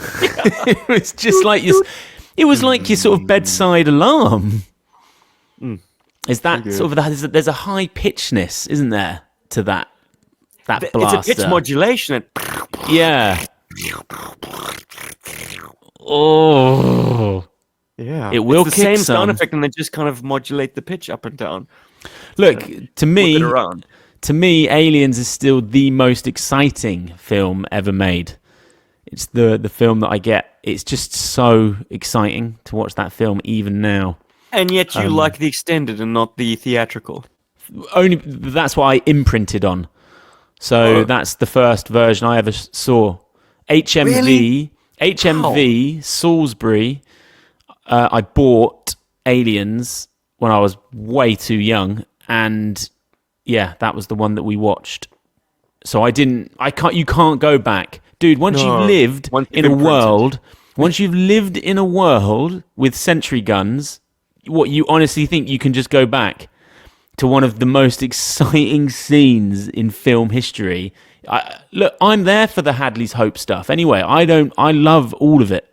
it was just like it was like your sort of bedside alarm. Is that sort of there's a high pitchness, isn't there, to that blaster? It's a pitch modulation. Yeah. Oh. Yeah. It will it's the kick same some. sound effect, and they just kind of modulate the pitch up and down. Look, to me, Flip it around. To me, Aliens is still the most exciting film ever made. It's the film that I get. It's just so exciting to watch that film even now. And yet you like the extended and not the theatrical. Only that's what I imprinted on. So that's the first version I ever saw. HMV Salisbury. I bought Aliens when I was way too young, and yeah, that was the one that we watched. So you can't go back. Dude, once you've lived in a world with sentry guns, what, you honestly think you can just go back to one of the most exciting scenes in film history? Look, I'm there for the Hadley's Hope stuff. Anyway, I love all of it.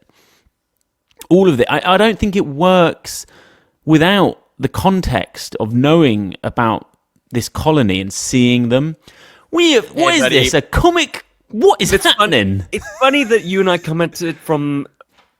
All of it. I don't think it works without the context of knowing about this colony and seeing them. What is this? A comic? What is happening? It's funny that you and I come at it from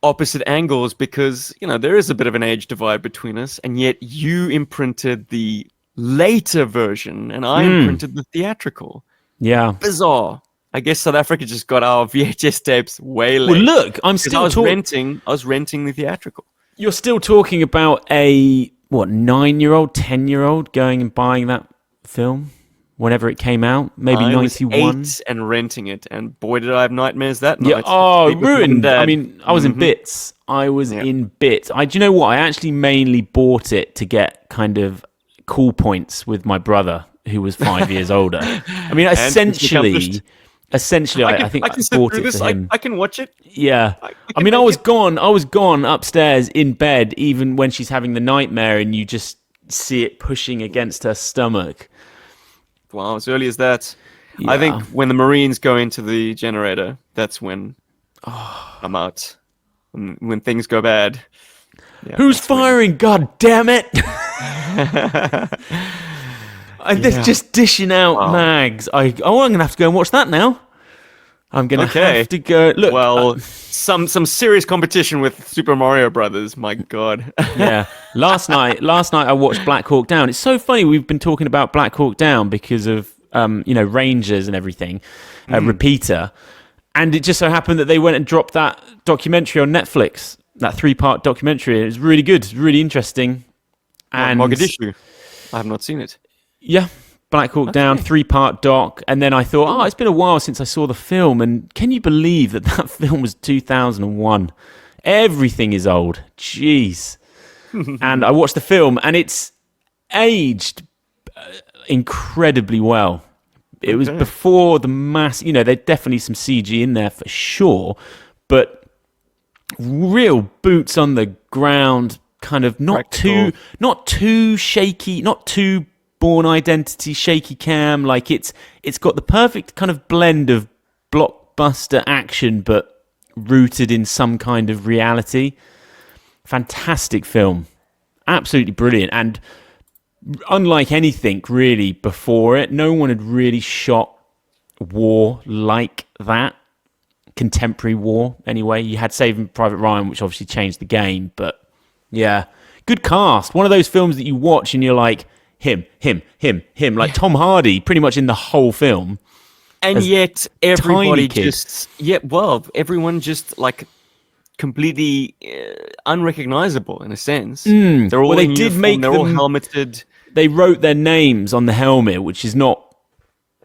opposite angles because, there is a bit of an age divide between us, and yet you imprinted the later version and I imprinted the theatrical. Yeah. Bizarre. I guess South Africa just got our VHS tapes way late. Well, look, I was renting the theatrical. You're still talking about a 9-year-old, 10-year-old going and buying that film whenever it came out, maybe 91. I was 8 and renting it, and boy did I have nightmares that night. Yeah, ruined. I mean, I was in bits. In bits. Do you know what? I actually mainly bought it to get kind of cool points with my brother, who was 5 years older. I mean, essentially, I think I bought it for him. I can watch it. Yeah. I mean, I was gone upstairs in bed, even when she's having the nightmare, and you just see it pushing against her stomach. Wow, as early as that. Yeah. I think when the Marines go into the generator, that's when I'm out. When things go bad. Yeah, who's firing? God damn it! They're just dishing out mags. I'm gonna have to go and watch that now. I'm gonna have to go. Look, well, some serious competition with Super Mario Brothers. My God. Yeah. Last night I watched Black Hawk Down. It's so funny. We've been talking about Black Hawk Down because of Rangers and everything, Repeater, and it just so happened that they went and dropped that documentary on Netflix. That 3-part documentary. It was really good. It's really interesting. And Mogadishu. I have not seen it. Yeah. Black Hawk Down, 3-part doc, and then I thought, it's been a while since I saw the film, and can you believe that film was 2001? Everything is old. Jeez. And I watched the film, and it's aged incredibly well. It was before the mass, there's definitely some CG in there for sure, but real boots on the ground, kind of not too shaky, not too Born Identity shaky cam. Like it's got the perfect kind of blend of blockbuster action but rooted in some kind of reality. Fantastic film, absolutely brilliant. And unlike anything really before it, no one had really shot war like that, contemporary war anyway. You had Saving Private Ryan, which obviously changed the game, but Yeah. Good cast. One of those films that you watch and you're like, him. Like Tom Hardy, pretty much in the whole film. And yet everybody kid. everyone just like completely unrecognizable in a sense. They're all Well, they in did uniform, make they're all them- helmeted. They wrote their names on the helmet, which is not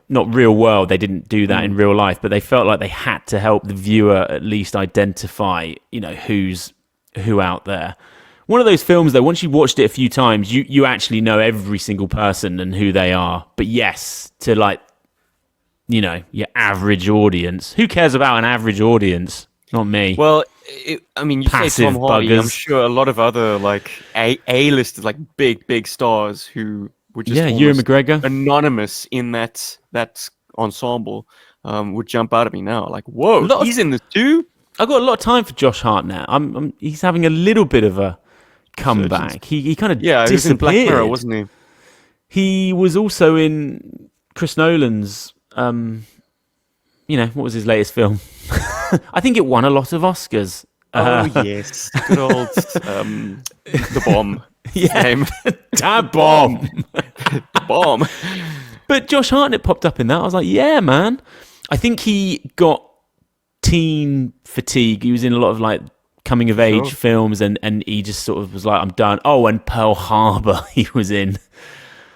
real world. They didn't do that in real life, but they felt like they had to help the viewer at least identify, who's who out there. One of those films, though, once you've watched it a few times, you actually know every single person and who they are. But yes, to like, your average audience, who cares about an average audience? Not me. Well, you say Passive Tom Hardy. I'm buggers. sure a lot of other like A-listers, like big stars who were just Ewan almost McGregor. anonymous in that ensemble would jump out at me now. Like, whoa, he's in this too. I've got a lot of time for Josh Hart now. He's having a little bit of a comeback. He kind of He was in Black disappeared. Mirror, wasn't he? He was also in Chris Nolan's. What was his latest film? I think it won a lot of Oscars. Yes, good old the bomb. Yeah, Name. Tab Bomb. The bomb. But Josh Hartnett popped up in that. I was like, yeah, man. I think he got teen fatigue. He was in a lot of like coming of age films, and he just sort of was like, I'm done. Oh, and Pearl Harbor he was in.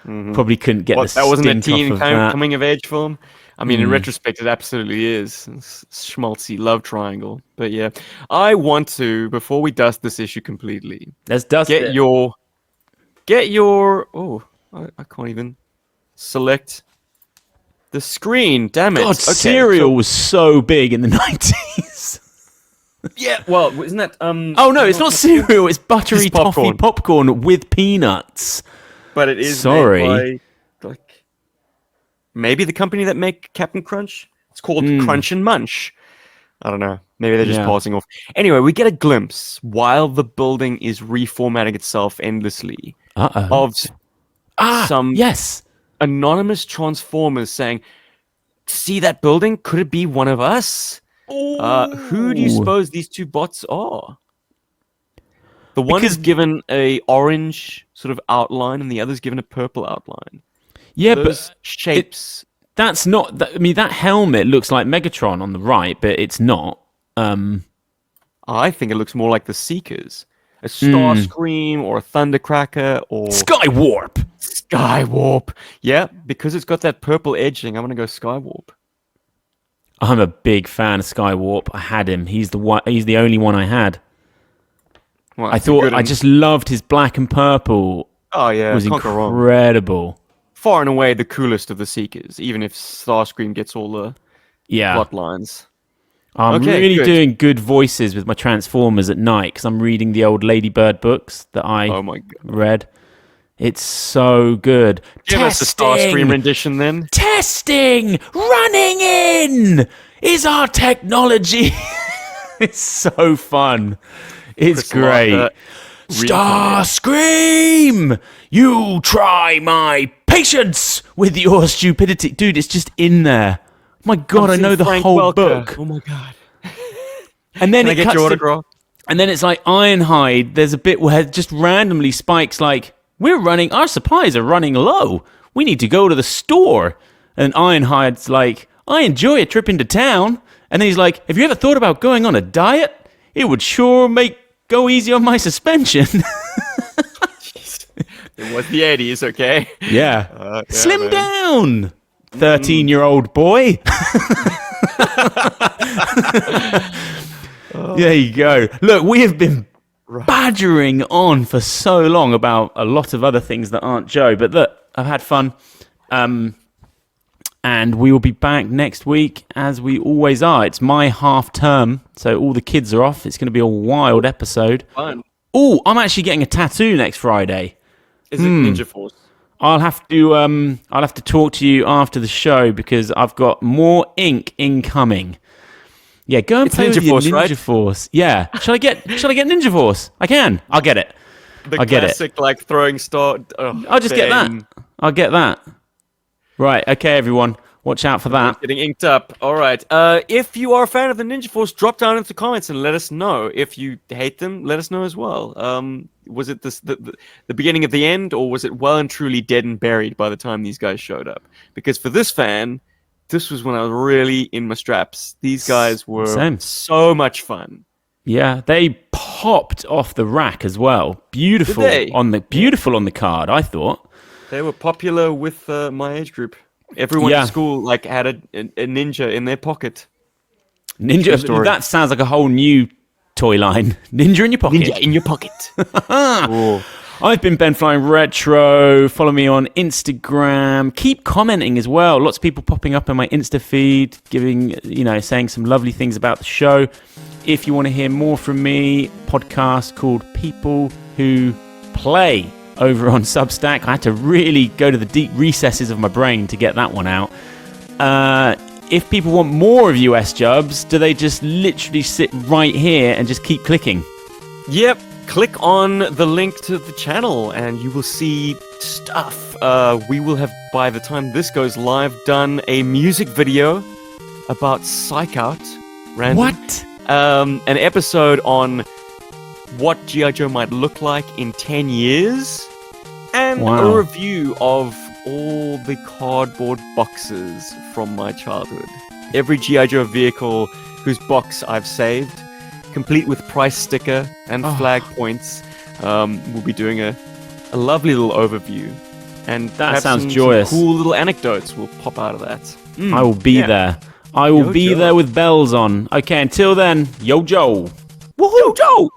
Probably couldn't get the That wasn't a stink teen off of that. coming of age film. I mean, in retrospect, it absolutely is. It's schmaltzy love triangle. But yeah, I want to, before we dust this issue completely, Let's dust get it. your. Oh, I can't even select the screen. Damn it! God, Okay, cereal was so big in the 90s. yeah, well, isn't that Oh no, it's not cereal. It's buttery It's popcorn. toffee popcorn with peanuts. But it is Sorry. made by, like, maybe the company that make Captain Crunch. It's called Crunch and Munch. I don't know. Maybe they're just Yeah. passing off. Anyway, we get a glimpse while the building is reformatting itself endlessly of some Yes. anonymous transformers saying, "See that building? Could it be one of us?" Who do you suppose these two bots are? The one is given a orange sort of outline, and the other's given a purple outline. Yeah, Those but shapes. that's not. I mean, that helmet looks like Megatron on the right, but it's not. I think it looks more like the Seekers. A Starscream or a Thundercracker or Skywarp. Skywarp. Yeah, because it's got that purple edging, I'm going to go Skywarp. I'm a big fan of Skywarp. I had him. He's the one. He's the only one I had. Well, I that's a thought good I one. just loved his black and purple. Oh, yeah. It was can't go wrong. incredible. Far and away the coolest of the Seekers, even if Starscream gets all the Yeah. plot lines. I'm Okay, really good. doing good voices with my Transformers at night because I'm reading the old Ladybird books that I Oh, my God. read. It's so good. Give us a Starscream rendition then. Testing! Running in! Is our technology. It's so fun. It's Chris great. Marker, Starscream! You try my patience with your stupidity. Dude, it's just in there. My God, I know the Frank whole Welker. book. Oh, my God. And then Can I it get cuts your to- autograph? and then it's like Ironhide. There's a bit where just randomly Spike's like, our supplies are running low. We need to go to the store. And Ironhide's like, I enjoy a trip into town. And then he's like, have you ever thought about going on a diet? It would sure go easy on my suspension. It was the 80s, okay? Yeah. Slim man. down, 13-year-old boy. There you go. Look, we have been badgering on for so long about a lot of other things that aren't Joe, but look, I've had fun. And we will be back next week as we always are. It's my half term, so all the kids are off. It's going to be a wild episode. Fun. Oh, I'm actually getting a tattoo next Friday. Is it Ninja Force? I'll have to talk to you after the show because I've got more ink incoming. Yeah, go and It's play Ninja with your Force, Ninja right? Force. Yeah. Shall I get Ninja Force? I can. I'll get it. The I get it. classic, like, throwing star... Oh, I'll just get that. Ben. I'll get that. Right, okay, everyone. Watch out for that. Getting inked up. All right. If you are a fan of the Ninja Force, drop down into the comments and let us know. If you hate them, let us know as well. Was it the beginning of the end, or was it well and truly dead and buried by the time these guys showed up? Because for this fan, this was when I was really in my straps. These guys were so much fun. Yeah, they popped off the rack as well. Beautiful on the card, I thought. They were popular with my age group. Everyone at school had a ninja in their pocket. Ninja, that sounds like a whole new toy line. Ninja in your pocket. Ninja in your pocket. I've been BenFlyingRetro. Follow me on Instagram. Keep commenting as well. Lots of people popping up in my Insta feed, saying some lovely things about the show. If you want to hear more from me, podcast called People Who Play over on Substack. I had to really go to the deep recesses of my brain to get that one out. If people want more of US Jubs, do they just literally sit right here and just keep clicking? Yep. Click on the link to the channel and you will see stuff. We will have, by the time this goes live, done a music video about Psych Out. Random. What? An episode on what GI Joe might look like in 10 years. And a review of all the cardboard boxes from my childhood. Every GI Joe vehicle whose box I've saved, complete with price sticker and flag points. We'll be doing a lovely little overview. And that sounds some joyous. Cool little anecdotes will pop out of that. I will be there. I will be there with bells on. Okay, until then, yo Joe. Woohoo! Yo Joe!